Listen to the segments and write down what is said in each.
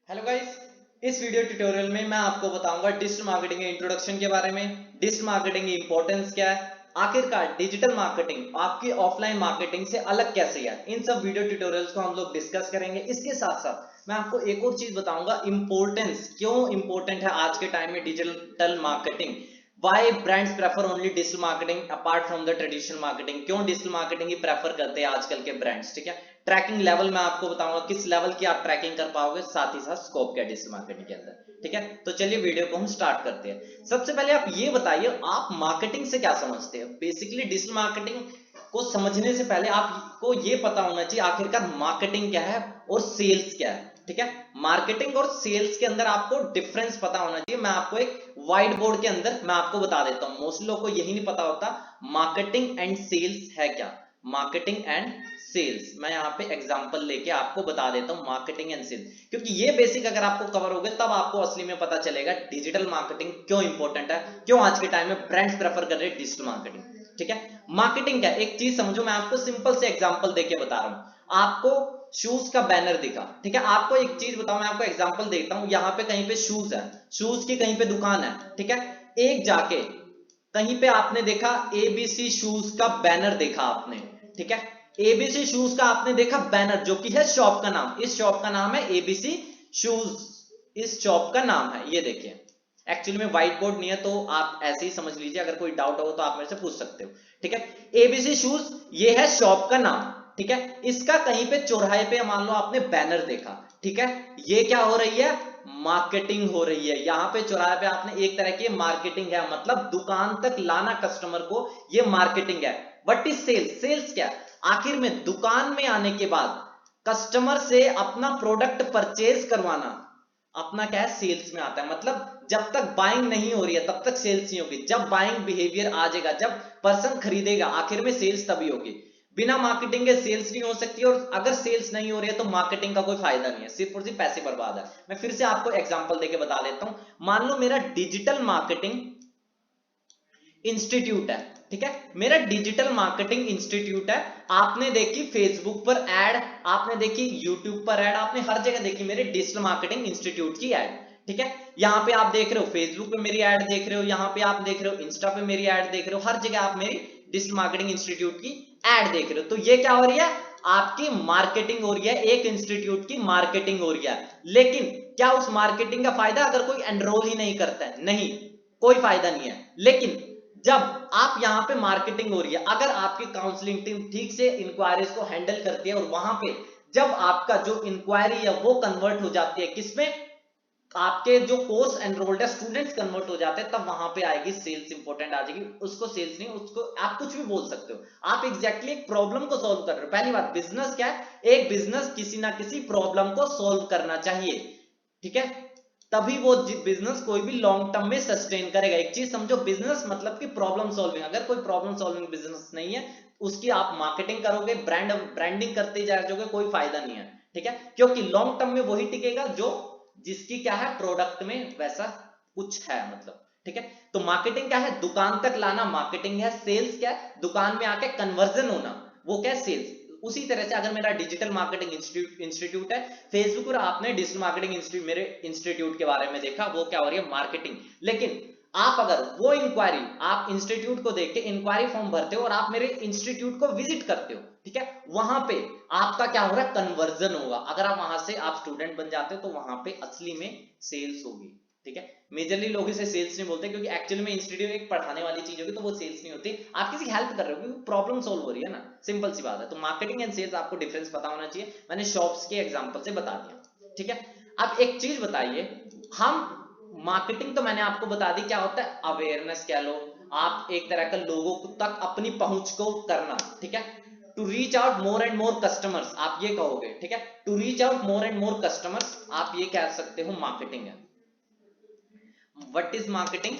Hello guys, इस video tutorial में मैं आपको बताऊंगा डिजिटल मार्केटिंग के इंट्रोडक्शन के बारे में। डिजिटल मार्केटिंग की इंपॉर्टेंस क्या है, आखिरकार डिजिटल मार्केटिंग आपकी ऑफलाइन मार्केटिंग से अलग कैसे है। इन सब वीडियो ट्यूटोरियल्स को हम लोग डिस्कस करेंगे। इसके साथ साथ मैं आपको एक और चीज बताऊंगा, इंपॉर्टेंस क्यों इंपॉर्टेंट है आज के टाइम में digital marketing. Why brands prefer only digital marketing apart from the traditional marketing, क्यों डिजिटल मार्केटिंग ही प्रेफर करते हैं आजकल के ब्रांड्स। ठीक है, ट्रैकिंग लेवल मैं आपको बताऊंगा किस लेवल की आप ट्रैकिंग कर पाओगे, साथ ही साथ स्कोप क्या डिजिटल मार्केटिंग के अंदर। ठीक है, तो चलिए वीडियो को हम स्टार्ट करते हैं। सबसे पहले आप ये बताइए, आप मार्केटिंग से क्या समझते हैं। बेसिकली डिजिटल मार्केटिंग को समझने से पहले आपको ये पता होना चाहिए आखिरकार मार्केटिंग क्या है और सेल्स क्या है। ठीक है, मार्केटिंग और सेल्स के अंदर आपको डिफरेंस पता होना चाहिए। मैं आपको एक व्हाइट बोर्ड के अंदर मैं आपको बता देता हूं, मोस्टली लोगों को यही नहीं पता होता मार्केटिंग एंड सेल्स है क्या। मार्केटिंग एंड सेल्स मैं यहाँ पे एग्जांपल लेके आपको बता देता हूँ, मार्केटिंग एंड सेल्स, क्योंकि ये बेसिक अगर आपको कवर हो गए तब आपको असली में पता चलेगा डिजिटल मार्केटिंग क्यों इंपॉर्टेंट है, क्यों आज के टाइम में ब्रांड्स प्रेफर कर रहे हैं डिजिटल मार्केटिंग। ठीक है, मार्केटिंग क्या, एक चीज समझो, मैं आपको सिंपल से एग्जांपल देके बता रहा हूं। आपको शूज का बैनर दिखा, ठीक है, आपको एक चीज बताऊं, मैं आपको एग्जांपल देता हूं। यहाँ पे कहीं पे शूज है, शूज की कहीं पे दुकान है, ठीक है, एक जाके कहीं पे आपने देखा एबीसी शूज का बैनर देखा आपने। ठीक है, एबीसी शूज का आपने देखा बैनर, जो कि है शॉप का नाम। इस शॉप का नाम है एबीसी शूज, इस शॉप का नाम है। ये देखिए, एक्चुअली में व्हाइट बोर्ड नहीं है तो आप ऐसे ही समझ लीजिए, अगर कोई डाउट हो तो आप मेरे से पूछ सकते हो। ठीक है, एबीसी शूज ये है शॉप का नाम। ठीक है, इसका कहीं पे चौराहे पे मान लो आपने बैनर देखा। ठीक है, ये क्या हो रही है, मार्केटिंग हो रही है। यहां पे चौराहे पे आपने एक तरह की मार्केटिंग है, मतलब दुकान तक लाना कस्टमर को, ये मार्केटिंग है। व्हाट इज सेल्स, सेल्स क्या, आखिर में दुकान में आने के बाद कस्टमर से अपना प्रोडक्ट परचेज करवाना, अपना क्या है, सेल्स में आता है। मतलब जब तक बाइंग नहीं हो रही है तब तक सेल्स नहीं होगी, जब बाइंग बिहेवियर आ जाएगा, जब पर्सन खरीदेगा, आखिर में सेल्स तभी होगी। बिना मार्केटिंग के सेल्स नहीं हो सकती, और अगर सेल्स नहीं हो रही है तो मार्केटिंग का कोई फायदा नहीं है, सिर्फ और सिर्फ पैसे बर्बाद है। मैं फिर से आपको एग्जांपल देके बता देता हूं। मान लो मेरा डिजिटल मार्केटिंग इंस्टीट्यूट है। ठीक है, मेरा डिजिटल मार्केटिंग इंस्टीट्यूट है। आपने देखी फेसबुक पर एड, आपने देखी यूट्यूब पर एड, आपने हर जगह देखी मेरे डिजिटल मार्केटिंग इंस्टीट्यूट की एड। ठीक है, यहाँ पे आप देख रहे हो फेसबुक पे मेरी एड देख रहे हो, यहाँ पे आप देख रहे हो इंस्टा पे मेरी एड देख रहे हो, हर जगह आप मेरी डिजिटल मार्केटिंग इंस्टीट्यूट की एड देख रहे हो। तो ये क्या हो रही है, आपकी मार्केटिंग हो रही है, एक इंस्टीट्यूट की मार्केटिंग हो रही है। लेकिन क्या उस मार्केटिंग का फायदा अगर कोई एनरोल ही नहीं करता है, नहीं, कोई फायदा नहीं है। लेकिन जब आप यहां पे मार्केटिंग हो रही है, अगर आपकी काउंसलिंग टीम ठीक से इंक्वायरीज को हैंडल करती है, और वहां पे जब आपका जो इंक्वायरी है वो कन्वर्ट हो जाती है किसमें, आपके जो कोर्स एनरोल्ड है स्टूडेंट्स कन्वर्ट हो जाते हैं, तब वहां पे आएगी सेल्स, इंपॉर्टेंट आ जाएगी। उसको सेल्स नहीं, उसको आप कुछ भी बोल सकते हो, आप एग्जैक्टली एक प्रॉब्लम को सॉल्व कर रहे हो। पहली बात, बिजनेस क्या है, एक बिजनेस किसी ना किसी प्रॉब्लम को सॉल्व करना चाहिए। ठीक है, तभी वो बिजनेस कोई भी लॉन्ग टर्म में सस्टेन करेगा। एक चीज समझो, बिजनेस मतलब कि प्रॉब्लम सॉल्विंग। अगर कोई प्रॉब्लम सॉल्विंग बिजनेस नहीं है, उसकी आप मार्केटिंग करोगे, ब्रांडिंग करते जाओगे, कोई फायदा नहीं है। ठीक है, क्योंकि लॉन्ग टर्म में वही टिकेगा जो जिसकी क्या है, प्रोडक्ट में वैसा कुछ है, मतलब। ठीक है, तो मार्केटिंग क्या है, दुकान तक लाना मार्केटिंग है। सेल्स क्या है, दुकान में आके कन्वर्जन होना, वो क्या है, सेल्स। उसी तरह से अगर मेरा डिजिटल मार्केटिंग इंस्टीट्यूट है, फेसबुक पर आपने डिजिटल मार्केटिंग इंस्टीट्यूट, मेरे इंस्टीट्यूट के बारे में देखा, वो क्या हो रही है, मार्केटिंग। लेकिन आप अगर वो इंक्वायरी, आप इंस्टीट्यूट को देख के इंक्वायरी फॉर्म भरते हो और आप मेरे इंस्टीट्यूट को विजिट करते हो, ठीक है, वहां पे आपका क्या हो रहा है, कन्वर्जन होगा। अगर आप वहां से आप स्टूडेंट बन जाते हो तो वहां पे असली में सेल्स होगी। ठीक है, मेजरली लोग इसे सेल्स नहीं बोलते, क्योंकि एक्चुअली में इंस्टीट्यूट एक पढ़ाने वाली चीज होगी, तो वो सेल्स नहीं होती, आप किसी हेल्प कर रहे हो, क्योंकि प्रॉब्लम सॉल्व हो रही है ना, सिंपल सी बात है। तो मार्केटिंग एंड सेल्स आपको डिफरेंस पता होना चाहिए, मैंने शॉप्स के एग्जांपल से बता दिया। ठीक है, अब एक चीज बताइए, हम मार्केटिंग तो मैंने आपको बता दी क्या होता है, अवेयरनेस कह लो, आप एक तरह का लोगों तक अपनी पहुंच को करना। ठीक है, to reach out more and more customers, आप ये कहोगे। ठीक है, to reach out more and more customers, आप ये कह सकते हो मार्केटिंग है। व्हाट इज मार्केटिंग,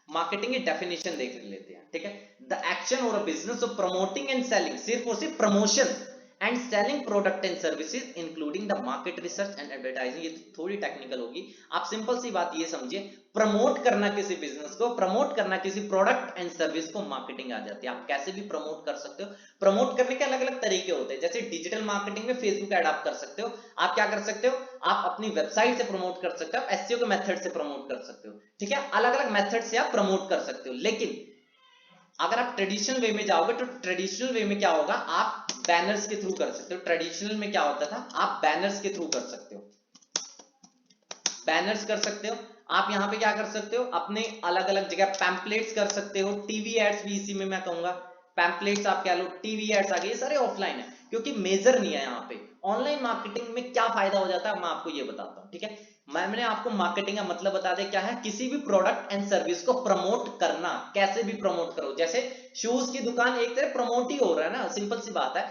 मार्केटिंग की डेफिनेशन देख लेते हैं। ठीक है, द एक्शन और business of promoting and selling, सिर्फ और सिर्फ promotion, and selling product and services including the market research and advertising. ये तो थोड़ी टेक्निकल होगी, आप सिंपल सी बात ये समझिए, प्रमोट करना किसी बिजनेस को, प्रमोट करना किसी प्रोडक्ट एंड सर्विस को मार्केटिंग आ जाती है। आप कैसे भी प्रमोट कर सकते हो। प्रमोट करने के अलग अलग तरीके होते हैं, जैसे डिजिटल मार्केटिंग में फेसबुक ऐड आप कर सकते हो। आप क्या कर सकते हो, आप अपनी वेबसाइट से प्रमोट कर सकते हो, एसईओ के मेथड से प्रमोट कर सकते हो। ठीक है, अलग अलग मेथड से आप प्रमोट कर सकते हो। लेकिन अगर आप ट्रेडिशनल वे में जाओगे तो ट्रेडिशनल वे में क्या होगा, आप बैनर्स के थ्रू कर सकते हो। ट्रेडिशनल में क्या होता था, आप बैनर्स के थ्रू कर सकते हो, बैनर्स कर सकते हो। आप यहां पे क्या कर सकते हो, अपने अलग अलग जगह पैम्पलेट्स कर सकते हो। टीवी एड्स भी इसी में मैं कहूंगा, पैम्पलेट्स आप क्या लो, टीवी एड्स आ गए, ये सारे ऑफलाइन है क्योंकि मेजर नहीं है यहाँ पे। ऑनलाइन मार्केटिंग में क्या फायदा हो जाता है मैं आपको ये बताता हूँ। ठीक है, मैंने आपको मार्केटिंग का मतलब बता दिया क्या है, किसी भी प्रोडक्ट एंड सर्विस को प्रमोट करना, कैसे भी प्रमोट करो। जैसे शूज की दुकान एक तरह प्रमोट ही हो रहा है ना, सिंपल सी बात है,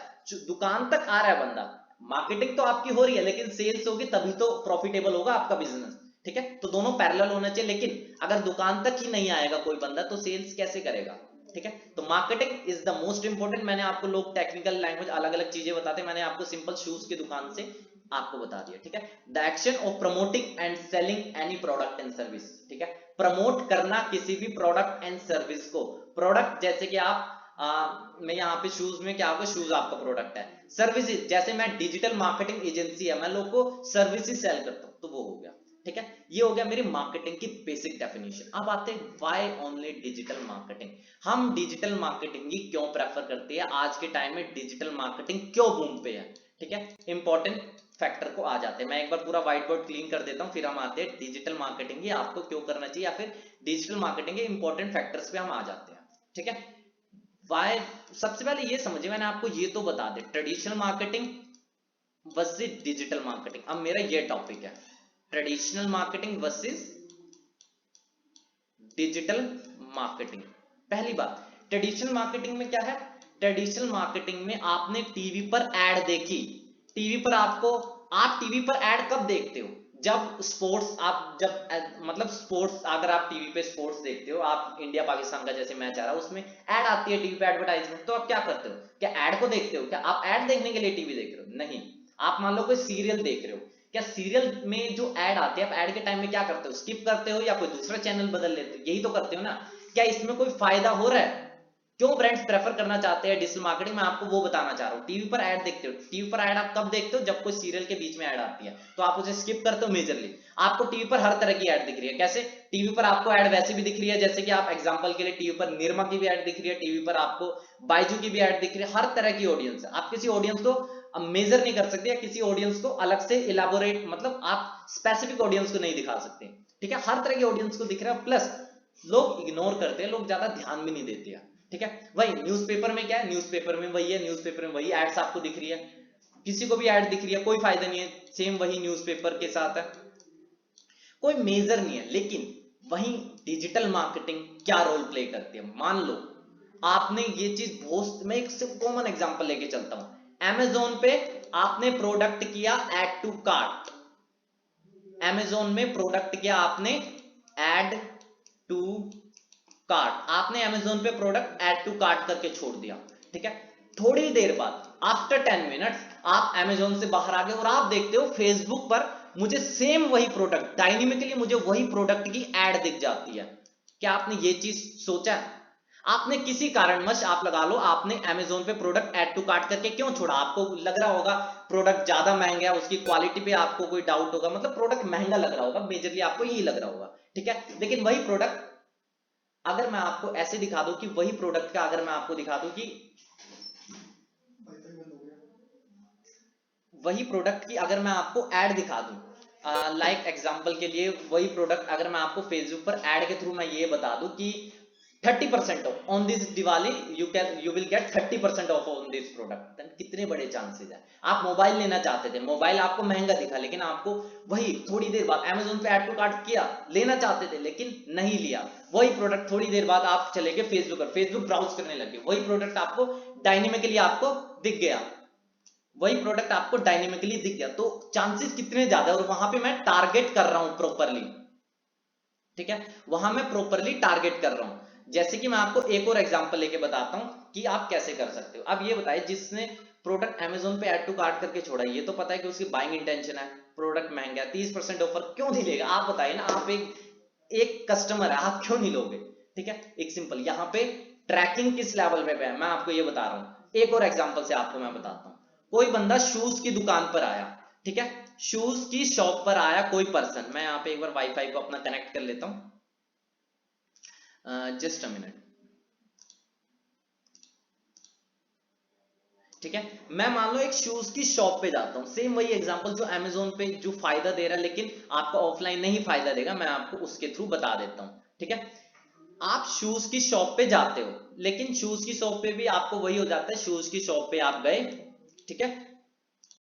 दुकान तक आ रहा है बंदा, मार्केटिंग तो आपकी हो रही है लेकिन सेल्स होगी तभी तो प्रॉफिटेबल होगा आपका बिजनेस। ठीक है, तो दोनों पैरेलल होना चाहिए। लेकिन अगर दुकान तक ही नहीं आएगा कोई बंदा तो सेल्स कैसे करेगा। ठीक है, तो marketing is the most important. मैंने आपको, लोग टेक्निकल लैंग्वेज अलग अलग चीजें बताते हैं, मैंने आपको सिंपल शूज की दुकान से आपको बता दिया। ठीक है, the action of promoting and selling any product and service. ठीक है, प्रमोट करना किसी भी प्रोडक्ट एंड सर्विस को। प्रोडक्ट जैसे कि आप मैं यहाँ पे शूज में क्या होगा, शूज आपका प्रोडक्ट है। सर्विसेज जैसे मैं डिजिटल मार्केटिंग एजेंसी है, मैं लोगों को सर्विसेज सेल करता हूँ, तो वो हो गया। ठीक है, ये हो गया मेरी मार्केटिंग की बेसिक डेफिनेशन। अब आते हैं व्हाई ओनली डिजिटल मार्केटिंग। हम डिजिटल मार्केटिंग ही क्यों प्रेफर करते हैं, आज के टाइम में डिजिटल मार्केटिंग क्यों बूम पे है। ठीक है, इंपॉर्टेंट फैक्टर को आ जाते हैं। मैं एक बार पूरा व्हाइट बोर्ड क्लीन कर देता हूं, फिर हम आते हैं डिजिटल मार्केटिंग ही आपको क्यों करना चाहिए, या फिर डिजिटल मार्केटिंग के इंपॉर्टेंट फैक्टर्स पे हम आ जाते हैं। ठीक है, वाई, सबसे पहले ये समझिए, मैंने आपको ये तो बता दे traditional marketing versus digital marketing. अब मेरा ये टॉपिक है, traditional marketing versus digital marketing. पहली बात, ट्रेडिशनल मार्केटिंग में क्या है, ट्रेडिशनल मार्केटिंग में आपने टीवी पर एड देखी, टीवी पर आपको, आप टीवी पर एड कब देखते हो, जब स्पोर्ट्स, आप जब मतलब स्पोर्ट्स, अगर आप टीवी पे स्पोर्ट्स देखते हो, आप इंडिया पाकिस्तान का जैसे मैच आ रहा है उसमें ऐड आती है टीवी पे, एडवर्टाइजमेंट, तो आप क्या करते हो, क्या ऐड को देखते हो, क्या आप ऐड देखने के लिए टीवी देख रहे हो, नहीं। आप मान लो कोई सीरियल देख रहे हो, क्या सीरियल में जो ऐड आते हैं, आप ऐड के टाइम में क्या करते हो, स्किप करते हो या कोई दूसरा चैनल बदल लेते हो, यही तो करते हो ना। क्या इसमें कोई फायदा हो रहा है, क्यों ब्रांड्स प्रेफर करना चाहते हैं डिजिटल मार्केटिंग, मैं आपको वो बताना चाह रहा हूँ। टीवी पर ऐड देखते हो, टीवी पर ऐड आप कब देखते हो, जब कोई सीरियल के बीच में ऐड आती है तो आप उसे स्किप करते हो मेजरली। आपको टीवी पर हर तरह की ऐड दिख रही है, कैसे, टीवी पर आपको ऐड वैसे भी दिख रही है, जैसे कि आप एग्जांपल के लिए टीवी पर निरमा की भी ऐड दिख रही है, टीवी पर आपको बायजू की भी ऐड दिख रही है, हर तरह की ऑडियंस है। आप किसी ऑडियंस को मेजर नहीं कर सकते, या किसी ऑडियंस को अलग से इलाबोरेट, मतलब आप स्पेसिफिक ऑडियंस को नहीं दिखा सकते। ठीक है, हर तरह की ऑडियंस को दिख रहा है, प्लस लोग इग्नोर करते हैं, लोग ज्यादा ध्यान भी नहीं देते हैं। ठीक है, वही न्यूज़पेपर में क्या है, न्यूज़पेपर में वही है, न्यूज़पेपर में वही एड्स आपको दिख रही है, किसी को भी ऐड दिख रही है, कोई फायदा नहीं है, सेम वही न्यूज़पेपर के साथ है, कोई मेजर नहीं है। लेकिन वहीं डिजिटल मार्केटिंग क्या रोल प्ले करती है, मान लो आपने ये चीज बहुत, मैं एक कॉमन एग्जांपल लेके चलता हूं, अमेजोन पे आपने प्रोडक्ट किया ऐड टू कार्ट, अमेजोन में प्रोडक्ट किया आपने ऐड टू कार्ट, आपने अमेजोन पे प्रोडक्ट ऐड टू कार्ट करके छोड़ दिया। ठीक है, थोड़ी देर बाद आफ्टर 10 मिनट्स आप अमेजोन से बाहर आ गए और आप देखते हो फेसबुक पर मुझे सेम वही प्रोडक्ट, डायनेमिकली मुझे वही प्रोडक्ट की ऐड दिख जाती है। क्या आपने ये चीज सोचा है, आपने किसी कारणवश, आप लगा लो आपने अमेजोन पे प्रोडक्ट ऐड टू कार्ट करके क्यों छोड़ा, आपको लग रहा होगा प्रोडक्ट ज्यादा महंगा है, उसकी क्वालिटी पे आपको कोई डाउट होगा, मतलब प्रोडक्ट महंगा लग रहा होगा, मेजरली आपको यही लग रहा होगा। ठीक है, लेकिन वही प्रोडक्ट अगर मैं आपको ऐसे दिखा दूं कि वही प्रोडक्ट का, अगर मैं आपको दिखा दूं कि वही प्रोडक्ट की अगर मैं आपको ऐड दिखा दूं, लाइक एग्जांपल के लिए वही प्रोडक्ट अगर मैं आपको फेसबुक पर ऐड के थ्रू मैं ये बता दूं कि 30% off on this Diwali, you will get 30% off on this product, then कितने बड़े चांसेस है। आप मोबाइल लेना चाहते थे, मोबाइल आपको महंगा दिखा, लेकिन आपको वही थोड़ी देर बाद अमेजोन पे ऐड टू कार्ट किया, लेना चाहते थे लेकिन नहीं लिया, वही प्रोडक्ट थोड़ी देर बाद आप चले गए फेसबुक पर, फेसबुक ब्राउज करने लगे, वही प्रोडक्ट आपको डायनेमिकली आपको दिख गया, वही प्रोडक्ट आपको डायनेमिकली दिख गया, तो चांसेस कितने ज्यादा है, और वहां पे मैं टारगेट कर रहा हूं प्रॉपरली। ठीक है, वहां मैं प्रॉपरली टारगेट कर रहा हूं। जैसे कि मैं आपको एक और एग्जांपल लेके बताता हूं कि आप कैसे कर सकते हो। अब ये बताइए, जिसने प्रोडक्ट अमेजोन पे ऐड टू कार्ट करके छोड़ा, ये तो पता है कि उसकी बाइंग इंटेंशन है, प्रोडक्ट महंगा है, 30% ऑफर, क्यों नहीं लेगा? आप बताइए ना, आप एक कस्टमर है, आप क्यों नहीं लोगे? ठीक है, एक सिंपल यहाँ पे ट्रैकिंग किस लेवल पे है मैं आपको ये बता रहा हूं। एक और एग्जांपल से आपको मैं बताता हूं। कोई बंदा शूज की दुकान पर आया, ठीक है, शूज की शॉप पर आया कोई पर्सन, मैं यहाँ पे एक बार वाईफाई को अपना कनेक्ट कर लेता हूं, जस्ट अ मिनट। ठीक है, मैं मान लो एक शूज की शॉप पे जाता हूं, सेम वही एग्जांपल जो अमेजोन पे जो फायदा दे रहा है लेकिन आपको ऑफलाइन नहीं फायदा देगा, मैं आपको उसके थ्रू बता देता हूं। ठीक है, आप शूज की शॉप पे जाते हो, लेकिन शूज की शॉप पे भी आपको वही हो जाता है, शूज की शॉप पे आप गए, ठीक है,